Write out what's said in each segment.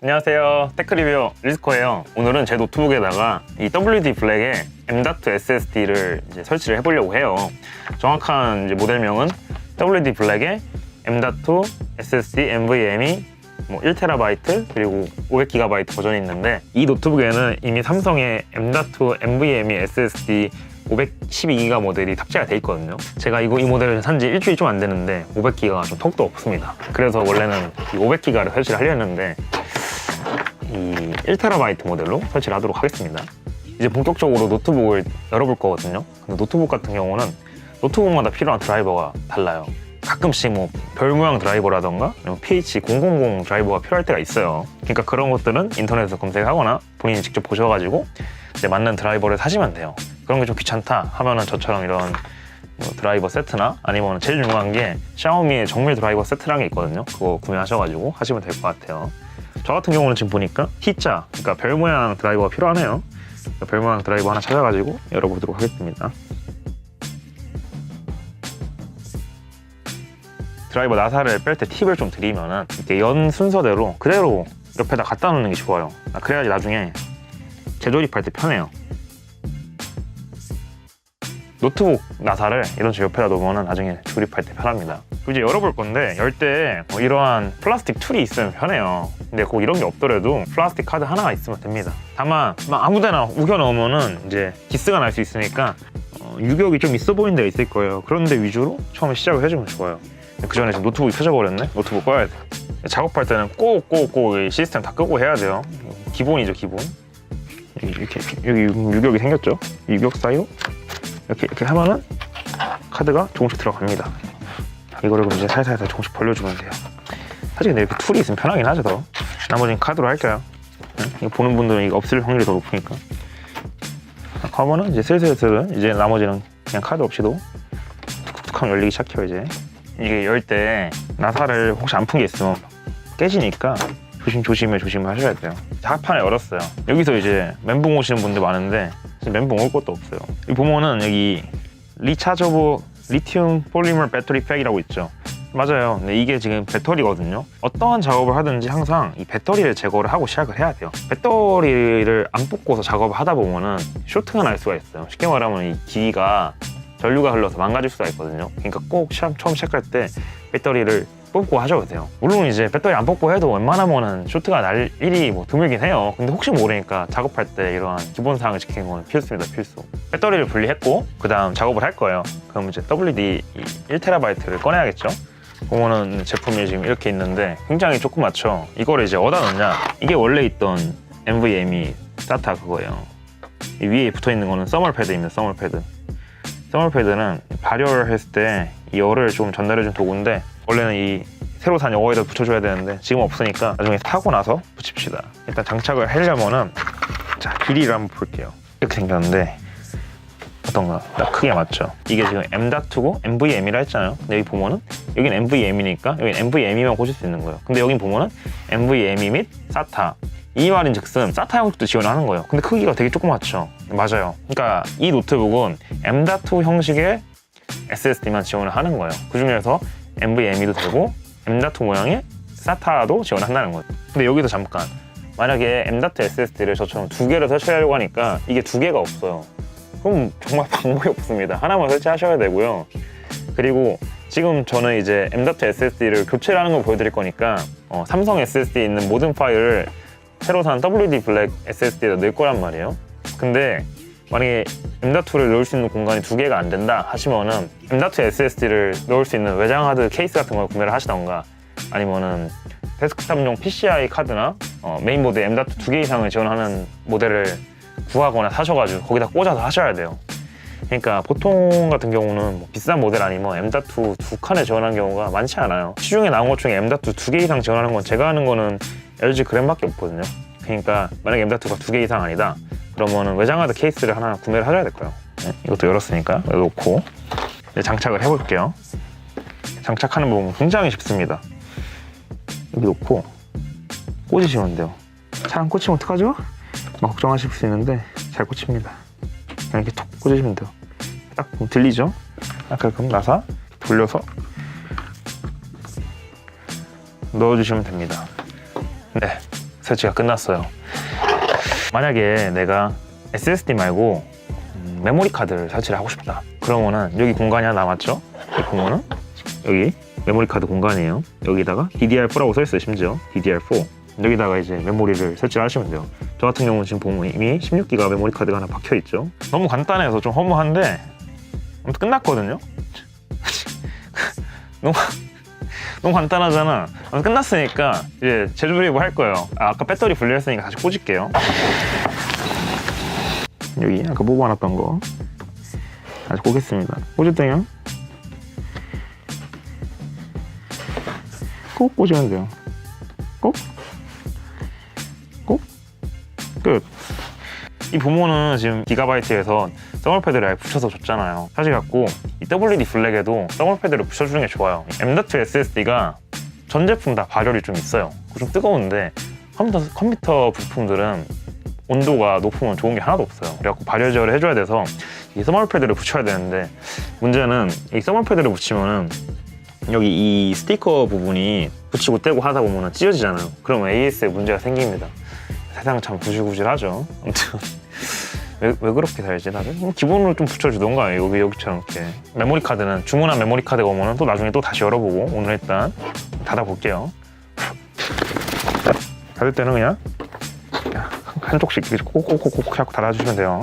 안녕하세요, 테크리뷰어 리스코예요. 오늘은 제 노트북에다가 이 WD 블랙의 M.2 SSD를 이제 설치를 해보려고 해요. 정확한 이제 모델명은 WD 블랙의 M.2 SSD NVMe 1TB 그리고 500GB 버전이 있는데, 이 노트북에는 이미 삼성의 M.2 NVMe SSD 512GB 모델이 탑재가 돼 있거든요. 제가 이 모델을 산지 일주일 좀 안 되는데 500GB가 좀 턱도 없습니다. 그래서 원래는 이 500GB를 설치를 하려 했는데 이 1TB 모델로 설치를 하도록 하겠습니다. 이제 본격적으로 노트북을 열어볼 거거든요. 근데 노트북 같은 경우는 노트북마다 필요한 드라이버가 달라요. 가끔씩 별 모양 드라이버라던가 PH000 드라이버가 필요할 때가 있어요. 그러니까 그런 것들은 인터넷에서 검색하거나 본인이 직접 보셔가지고 이제 맞는 드라이버를 사시면 돼요. 그런 게 좀 귀찮다 하면은 저처럼 이런 드라이버 세트나 아니면 제일 유명한 게 샤오미의 정밀 드라이버 세트라는 게 있거든요. 그거 구매하셔가지고 하시면 될 것 같아요. 저 같은 경우는 지금 보니까 T자, 그러니까 별 모양 드라이버가 필요하네요. 그러니까 별 모양 드라이버 하나 찾아가지고 열어보도록 하겠습니다. 드라이버 나사를 뺄 때 팁을 좀 드리면은 이렇게 연 순서대로 그대로 옆에다 갖다 놓는 게 좋아요. 그래야지 나중에 재조립할 때 편해요. 노트북 나사를 이런 식으로 옆에다 놓으면 나중에 조립할 때 편합니다. 이제 열어볼 건데, 열 때 이러한 플라스틱 툴이 있으면 편해요. 근데 꼭 이런 게 없더라도 플라스틱 카드 하나가 있으면 됩니다. 다만 아무데나 우겨 넣으면은 이제 기스가 날 수 있으니까 유격이 좀 있어 보이는 데가 있을 거예요. 그런 데 위주로 처음에 시작을 해주면 좋아요. 그 전에 지금 노트북이 켜져버렸네. 노트북 꺼야 돼. 작업할 때는 꼭 시스템 다 끄고 해야 돼요. 기본이죠, 기본. 여기 유격이 생겼죠? 유격 사이로 이렇게 하면은 카드가 조금씩 들어갑니다. 이거를 이제 살살 조금씩 벌려주면 돼요. 사실 근데 이렇게 툴이 있으면 편하긴 하죠, 더. 나머지는 카드로 할까요? 이거 보는 분들은 이거 없을 확률이 더 높으니까. 하면은 이제 슬슬 이제 나머지는 그냥 카드 없이도 툭툭툭 하면 열리기 시작해요, 이제. 이게 열 때 나사를 혹시 안 푼 게 있으면 깨지니까 조심을 하셔야 돼요. 하판을 열었어요. 여기서 이제 멘붕 오시는 분들 많은데 지금 멘붕 올 것도 없어요. 여기 보면은 여기 리차저브 리튬 폴리머 배터리 팩이라고 있죠. 맞아요. 근데 이게 지금 배터리거든요. 어떠한 작업을 하든지 항상 이 배터리를 제거를 하고 시작을 해야 돼요. 배터리를 안 뽑고서 작업을 하다 보면은 쇼트가 날 수가 있어요. 쉽게 말하면 이 기기가 전류가 흘러서 망가질 수가 있거든요. 그러니까 꼭 처음 시작할 때 배터리를 뽑고 하셔도 돼요. 물론 이제 배터리 안 뽑고 해도 웬만하면은 쇼트가 날 일이 드물긴 해요. 근데 혹시 모르니까 작업할 때 이러한 기본사항을 지키는 건 필수입니다, 필수. 배터리를 분리했고 그 다음 작업을 할 거예요. 그럼 이제 WD 1TB를 꺼내야겠죠. 보면은 제품이 지금 이렇게 있는데 굉장히 조그맣죠. 이거를 이제 어디다 넣냐, 이게 원래 있던 NVMe SATA 그거예요. 이 위에 붙어있는 거는 서멀 패드입니다. 서멀 패드는 발열을 했을 때 이 열을 좀 전달해준 도구인데, 원래는 이 새로 산 이거에다 붙여줘야 되는데 지금 없으니까 나중에 타고 나서 붙입시다. 일단 장착을 하려면은, 자, 길이를 한번 볼게요. 이렇게 생겼는데 어떤가? 딱 크게 맞죠? 이게 지금 M.2고 NVMe라 했잖아요. 근데 여기 보면은 여긴 NVMe니까 여긴 NVMe만 꽂을 수 있는 거예요. 근데 여긴 보면은 NVMe 및 SATA, 이 말인 즉슨 SATA 형식도 지원하는 거예요. 근데 크기가 되게 조그맣죠? 맞아요. 그러니까 이 노트북은 M.2 형식의 SSD만 지원을 하는 거예요. 그 중에서 NVMe도 되고 M.2 모양의 SATA도 지원한다는 거죠. 근데 여기서 잠깐, 만약에 M.2 SSD를 저처럼 두 개를 설치하려고 하니까 이게 두 개가 없어요. 그럼 정말 방법이 없습니다. 하나만 설치하셔야 되고요. 그리고 지금 저는 이제 M.2 SSD를 교체를 하는 걸 보여드릴 거니까 삼성 SSD에 있는 모든 파일을 새로 산 WD 블랙 SSD에다 넣을 거란 말이에요. 근데 만약에 M.2를 넣을 수 있는 공간이 두 개가 안 된다 하시면은 M.2 SSD를 넣을 수 있는 외장 하드 케이스 같은 걸 구매를 하시던가, 아니면은 데스크탑용 PCI 카드나 메인보드에 M.2 두 개 이상을 지원하는 모델을 구하거나 사셔가지고 거기다 꽂아서 하셔야 돼요. 그러니까 보통 같은 경우는 비싼 모델 아니면 M.2 두 칸을 지원하는 경우가 많지 않아요. 시중에 나온 것 중에 M.2 두 개 이상 지원하는 건 제가 아는 거는 LG 그램밖에 없거든요. 그러니까 만약에 M.2가 두 개 이상 아니다 그러면은 외장하드 케이스를 하나 구매를 하셔야 될 거예요. 네, 이것도 열었으니까 여기 놓고 이제 장착을 해볼게요. 장착하는 부분 굉장히 쉽습니다. 여기 놓고 꽂으시면 돼요. 잘 안 꽂히면 어떡하죠? 막 걱정하실 수 있는데 잘 꽂힙니다. 그냥 이렇게 톡 꽂으시면 돼요. 딱 들리죠? 아까 그럼 나사 돌려서 넣어주시면 됩니다. 네, 설치가 끝났어요. 만약에 내가 SSD 말고 메모리 카드를 설치를 하고 싶다. 그러면은 여기 공간이 하나 남았죠? 이 보면은 여기 메모리 카드 공간이에요. 여기다가 DDR4라고 써있어요. 심지어 DDR4. 여기다가 이제 메모리를 설치를 하시면 돼요. 저 같은 경우는 지금 보면 이미 16기가 메모리 카드가 하나 박혀 있죠. 너무 간단해서 좀 허무한데 아무튼 끝났거든요. 너무 간단하잖아. 끝났으니까 이제 재조립을 할 거예요. 아까 배터리 분리했으니까 다시 꽂을게요. 여기 아까 뽑아놨던 거 다시 꽂겠습니다. 꽂을 때는 꼭 꽂으면 돼요. 꼭 끝. 이 부모는 지금 기가바이트에서 서멀패드를 아예 붙여서 줬잖아요. 사실 갖고 이 WD 블랙에도 서멀패드를 붙여주는 게 좋아요. M.2 SSD가 전 제품 다 발열이 좀 있어요. 좀 뜨거운데 컴퓨터 부품들은 온도가 높으면 좋은 게 하나도 없어요. 그래갖고 발열 제어를 해줘야 돼서 이 서멀패드를 붙여야 되는데 문제는 이 서멀패드를 붙이면은 여기 이 스티커 부분이 붙이고 떼고 하다 보면 찢어지잖아요. 그러면 AS에 문제가 생깁니다. 세상 참 구질구질하죠. 아무튼 왜 그렇게 살지 다들? 기본으로 좀 붙여주던가 여기처럼 이렇게. 메모리 카드는 주문한 메모리 카드가 오면 또 나중에 또 다시 열어보고 오늘 일단 닫아볼게요. 닫을 때는 그냥 한쪽씩 콕콕콕콕 하고 닫아주시면 돼요.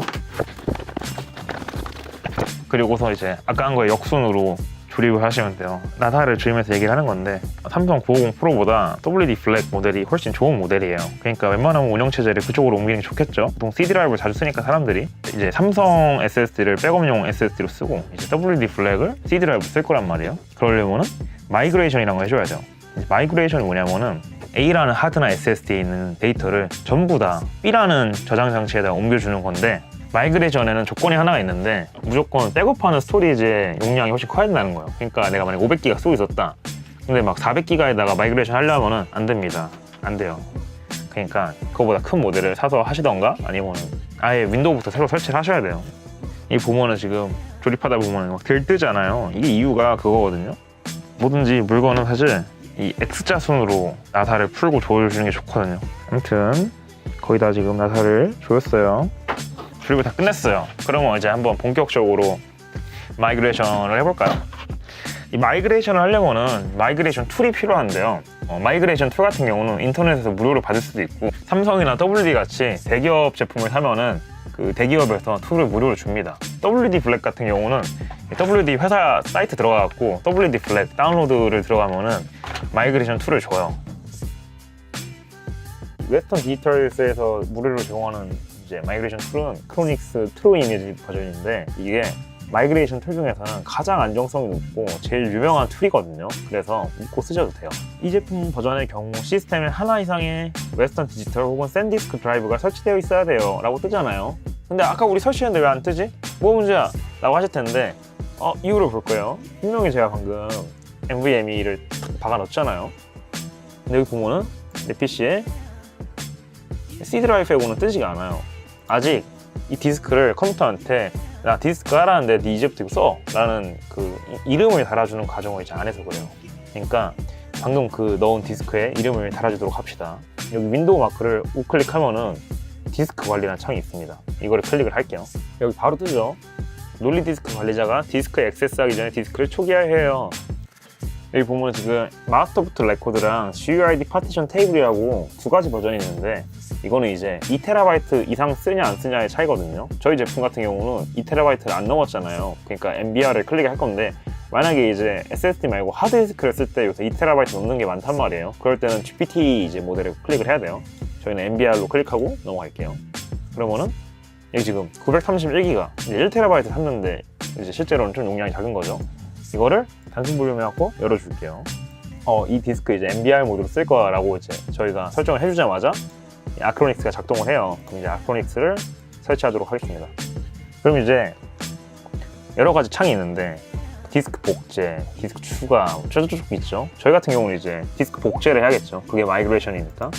그리고서 이제 아까 한 거에 역순으로 조립을 하시면 돼요. 나사를 조임해서 얘기를 하는 건데 삼성 950 프로보다 WD 블랙 모델이 훨씬 좋은 모델이에요. 그러니까 웬만하면 운영체제를 그쪽으로 옮기는 게 좋겠죠. 보통 C 드라이브를 자주 쓰니까 사람들이 이제 삼성 SSD를 백업용 SSD로 쓰고 이제 WD 블랙을 C 드라이브 쓸 거란 말이에요. 그러려면은 마이그레이션이라는 걸 해줘야 돼요. 마이그레이션이 뭐냐면은 A라는 하드나 SSD에 있는 데이터를 전부 다 B라는 저장 장치에다 옮겨주는 건데 마이그레이션에는 조건이 하나가 있는데 무조건 백업하는 스토리지의 용량이 훨씬 커야 된다는 거예요. 그러니까 내가 만약에 500기가 쓰고 있었다. 근데 막 400기가에다가 마이그레이션 하려면은 안 됩니다. 안 돼요. 그러니까 그거보다 큰 모델을 사서 하시던가 아니면 아예 윈도우부터 새로 설치를 하셔야 돼요. 이 보면은 지금 조립하다 보면 막 들뜨잖아요. 이게 이유가 그거거든요. 뭐든지 물건은 사실 이 X자 순으로 나사를 풀고 조여주는 게 좋거든요. 아무튼 거의 다 지금 나사를 조였어요. 조립을 다 끝냈어요. 그러면 이제 한번 본격적으로 마이그레이션을 해볼까요? 이 마이그레이션을 하려면은 마이그레이션 툴이 필요한데요. 마이그레이션 툴 같은 경우는 인터넷에서 무료로 받을 수도 있고 삼성이나 WD 같이 대기업 제품을 사면은 그 대기업에서 툴을 무료로 줍니다. WD 블랙 같은 경우는 WD 회사 사이트 들어가갖고 WD 블랙 다운로드를 들어가면은 마이그레이션 툴을 줘요. 웨스턴 디지털스에서 무료로 제공하는 이제 마이그레이션 툴은 아크로닉스 트루 이미지 버전인데 이게 마이그레이션 툴 중에서는 가장 안정성이 높고 제일 유명한 툴이거든요. 그래서 믿고 쓰셔도 돼요. 이 제품 버전의 경우 시스템에 하나 이상의 웨스턴 디지털 혹은 샌디스크 드라이브가 설치되어 있어야 돼요 라고 뜨잖아요. 근데 아까 우리 설치했는데 왜 안 뜨지? 뭐 문제야? 라고 하실 텐데 이유를 볼 거예요. 분명히 제가 방금 NVMe를 박아 넣었잖아요. 근데 여기 보면은 내 PC에 C 드라이브하고는 뜨지가 않아요. 아직 이 디스크를 컴퓨터한테 나 디스크 하라는데 네 이제부터 이거 써 라는 그 이름을 달아주는 과정을 이제 안 해서 그래요. 그러니까 방금 그 넣은 디스크에 이름을 달아주도록 합시다. 여기 윈도우 마크를 우클릭하면은 디스크 관리라는 창이 있습니다. 이거를 클릭을 할게요. 여기 바로 뜨죠. 논리 디스크 관리자가 디스크에 액세스하기 전에 디스크를 초기화해야 해요. 여기 보면 지금 마스터부트 레코드랑 GUID 파티션 테이블이라고 두 가지 버전이 있는데 이거는 이제 2TB 이상 쓰냐 안 쓰냐의 차이거든요. 저희 제품 같은 경우는 2TB를 안 넘었잖아요. 그러니까 MBR을 클릭할 건데 만약에 이제 SSD 말고 하드디스크를 쓸 때 요새 2TB 넘는 게 많단 말이에요. 그럴 때는 GPT 이제 모델을 클릭을 해야 돼요. 저희는 MBR로 클릭하고 넘어갈게요. 그러면은 여기 지금 931기가 이제 1TB 샀는데 이제 실제로는 좀 용량이 작은 거죠. 이거를 단순 볼륨 해갖고 열어줄게요. 이 디스크 이제 MBR 모드로 쓸 거라고 이제 저희가 설정을 해주자마자 아크로닉스가 작동을 해요. 그럼 이제 아크로닉스를 설치하도록 하겠습니다. 그럼 이제 여러 가지 창이 있는데 디스크 복제, 디스크 추가, 쩌저쩌 있죠. 저희 같은 경우는 이제 디스크 복제를 해야겠죠. 그게 마이그레이션이니까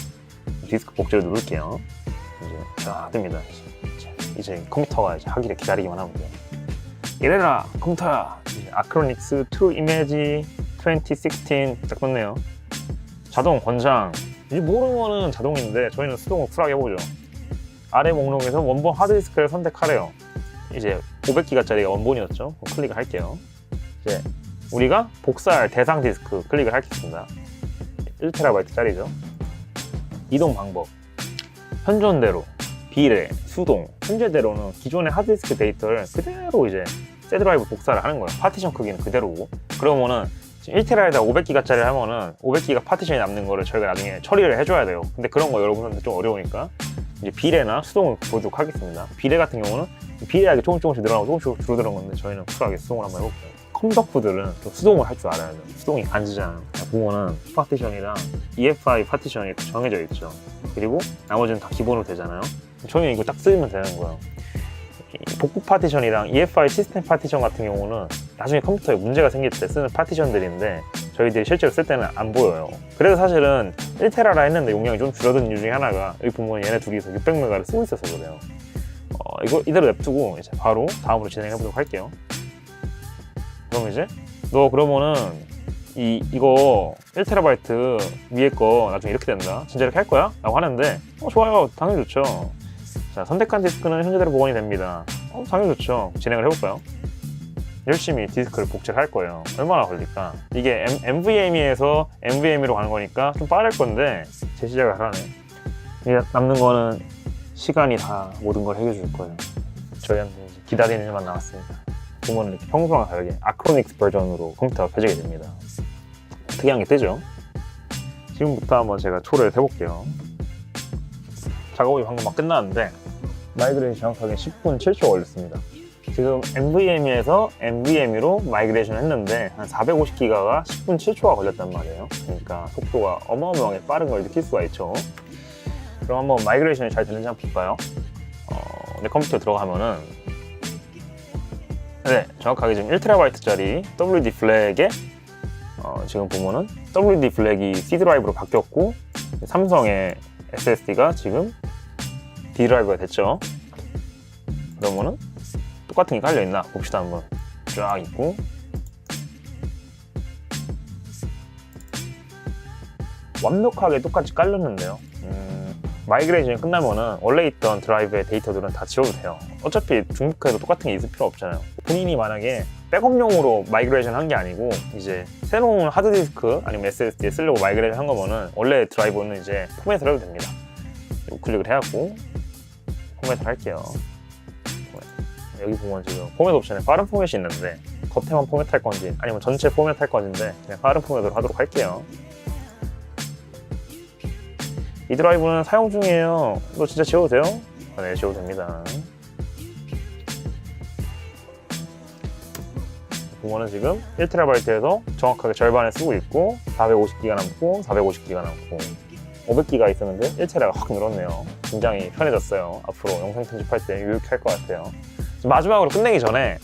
디스크 복제를 누를게요. 이제 자 뜹니다. 이제 컴퓨터가 이제 하기를 기다리기만 하면 돼요. 이래라 컴퓨터야. 아크로닉스 2 이미지 2016 딱 떴네요. 자동 권장 이 모르면은 자동인데 저희는 수동을 쿨하게 해보죠. 아래 목록에서 원본 하드디스크를 선택하래요. 이제 500기가짜리가 원본이었죠. 클릭을 할게요. 이제 우리가 복사할 대상 디스크 클릭을 하겠습니다. 1TB짜리죠. 이동 방법, 현존대로, 비례, 수동. 현재대로는 기존의 하드디스크 데이터를 그대로 이제 C 드라이브 복사를 하는 거예요. 파티션 크기는 그대로고. 그러면은 지금 1TB에다 500기가짜리 하면은 500기가 파티션이 남는 거를 저희가 나중에 처리를 해줘야 돼요. 근데 그런 거 여러분한테 좀 어려우니까 이제 비례나 수동을 보여주도록 하겠습니다. 비례 같은 경우는 비례하게 조금씩 늘어나고 조금씩 줄어드는 건데 저희는 쿨하게 수동을 한번 해볼게요. 컴덕후들은 좀 수동을 할 줄 알아야 돼요. 수동이 간지잖아요. 보면은 파티션이랑 EFI 파티션이 정해져 있죠. 그리고 나머지는 다 기본으로 되잖아요. 저희는 이거 딱 쓰면 되는 거예요. 복구 파티션이랑 EFI 시스템 파티션 같은 경우는 나중에 컴퓨터에 문제가 생길 때 쓰는 파티션들인데 저희들이 실제로 쓸 때는 안 보여요. 그래서 사실은 1테라라 했는데 용량이 좀 줄어든 이유 중에 하나가 여기 보면 얘네 둘이서 600메가를 쓰고 있어서 그래요. 이거 이대로 냅두고 이제 바로 다음으로 진행해 보도록 할게요. 그럼 이제 너 그러면은 이거 1TB 위에 거 나중에 이렇게 된다. 진짜 이렇게 할 거야? 라고 하는데 좋아요. 당연히 좋죠. 자, 선택한 디스크는 현재대로 복원이 됩니다. 당연히 좋죠. 진행을 해볼까요? 열심히 디스크를 복제를 할 거예요. 얼마나 걸릴까? 이게 NVMe에서 NVMe로 가는 거니까 좀 빠를 건데 재시작을 하네. 이제 남는 거는 시간이 다 모든 걸 해결해 줄 거예요. 저희한테 이제 기다리는 일만 남았습니다. 보면 이렇게 평소랑 다르게 아크로닉스 버전으로 컴퓨터가 켜지게 됩니다. 특이한 게 뜨죠? 지금부터 한번 제가 초를 해볼게요. 작업이 방금 막 끝났는데 마이그레이션 정확하게 10분 7초 걸렸습니다. 지금 NVMe에서 NVMe로 마이그레이션을 했는데 한 450기가가 10분 7초가 걸렸단 말이에요. 그러니까 속도가 어마어마하게 빠른 걸 느낄 수가 있죠. 그럼 한번 마이그레이션이 잘 되는지 한번 볼까요? 내 컴퓨터에 들어가면은 네, 정확하게 지금 1TB짜리 WD 플렉에 지금 보면은 WD 플렉이 C 드라이브로 바뀌었고 삼성의 SSD가 지금 D 드라이브가 됐죠. 그러면은 똑같은 게 깔려있나 봅시다. 한번 쫙 있고 완벽하게 똑같이 깔렸는데요. 마이그레이션이 끝나면은 원래 있던 드라이브의 데이터들은 다 지워도 돼요. 어차피 중복해서 똑같은 게 있을 필요 없잖아요. 본인이 만약에 백업용으로 마이그레이션 한 게 아니고 이제 새로운 하드디스크 아니면 SSD에 쓰려고 마이그레이션 한 거면은 원래 드라이브는 이제 포맷을 해도 됩니다. 클릭을 해갖고 포맷을 할게요. 여기 보면 지금 포맷 옵션에 빠른 포맷이 있는데 겉에만 포맷 할 건지 아니면 전체 포맷 할 건지인데 그냥 빠른 포맷으로 하도록 할게요. 이 드라이브는 사용 중이에요. 너 진짜 지워도 돼요? 네, 지워도 됩니다. 보면은 지금 1TB에서 정확하게 절반을 쓰고 있고 450기가 남고 450기가 남고 500기가 있었는데 1TB가 확 늘었네요. 굉장히 편해졌어요. 앞으로 영상 편집할 때 유익할 것 같아요. 마지막으로 끝내기 전에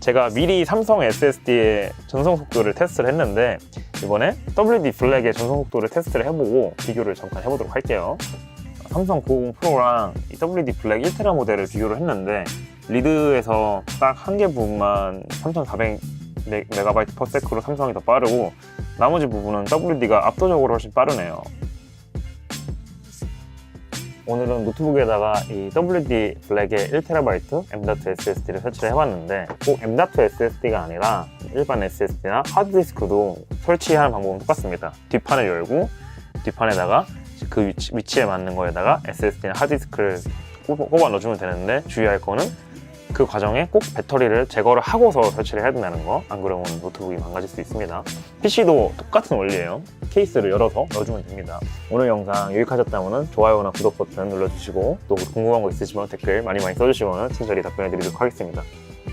제가 미리 삼성 SSD의 전송 속도를 테스트를 했는데 이번에 WD 플렉의 전송 속도를 테스트를 해보고 비교를 잠깐 해보도록 할게요. 삼성 950 프로랑 이 WD 플렉 1TB 모델을 비교를 했는데 리드에서 딱 한 개 부분만 3400MB/s로 삼성이 더 빠르고 나머지 부분은 WD가 압도적으로 훨씬 빠르네요. 오늘은 노트북에다가 이 WD 블랙의 1TB M.2 SSD를 설치를 해봤는데 꼭 M.2 SSD가 아니라 일반 SSD나 하드디스크도 설치하는 방법은 똑같습니다. 뒷판을 열고 뒷판에다가 그 위치에 맞는 거에다가 SSD나 하드디스크를 꼽아 넣어주면 되는데 주의할 거는 그 과정에 꼭 배터리를 제거를 하고서 설치를 해야 된다는 거. 안 그러면 노트북이 망가질 수 있습니다. PC도 똑같은 원리예요. 케이스를 열어서 넣어주면 됩니다. 오늘 영상 유익하셨다면 좋아요나 구독 버튼 눌러주시고 또 궁금한 거 있으시면 댓글 많이 써주시면 친절히 답변해드리도록 하겠습니다.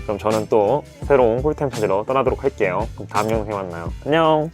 그럼 저는 또 새로운 꿀템 찾으러 떠나도록 할게요. 그럼 다음 영상에 만나요. 안녕!